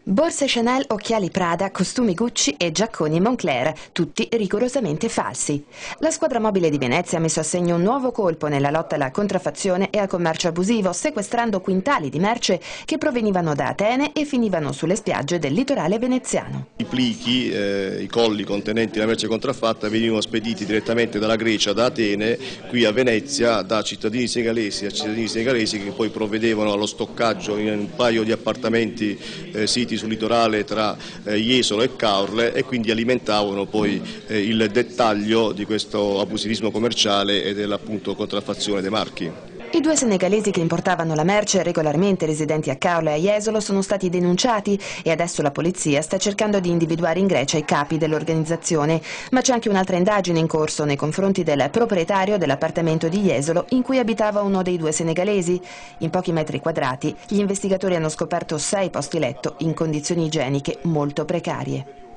Borse Chanel, occhiali Prada, costumi Gucci e giacconi Moncler, tutti rigorosamente falsi. La squadra mobile di Venezia ha messo a segno un nuovo colpo nella lotta alla contraffazione e al commercio abusivo, sequestrando quintali di merce che provenivano da Atene e finivano sulle spiagge del litorale veneziano. I plichi, i colli contenenti la merce contraffatta venivano spediti direttamente dalla Grecia, da Atene, qui a Venezia, da cittadini senegalesi a cittadini senegalesi che poi provvedevano allo stoccaggio in un paio di appartamenti siti sul litorale tra Jesolo e Caorle e quindi alimentavano poi il dettaglio di questo abusivismo commerciale e dell'appunto contraffazione dei marchi. I due senegalesi che importavano la merce, regolarmente residenti a Caorle e a Jesolo, sono stati denunciati e adesso la polizia sta cercando di individuare in Grecia i capi dell'organizzazione. Ma c'è anche un'altra indagine in corso nei confronti del proprietario dell'appartamento di Jesolo in cui abitava uno dei due senegalesi. In pochi metri quadrati gli investigatori hanno scoperto 6 posti letto in condizioni igieniche molto precarie.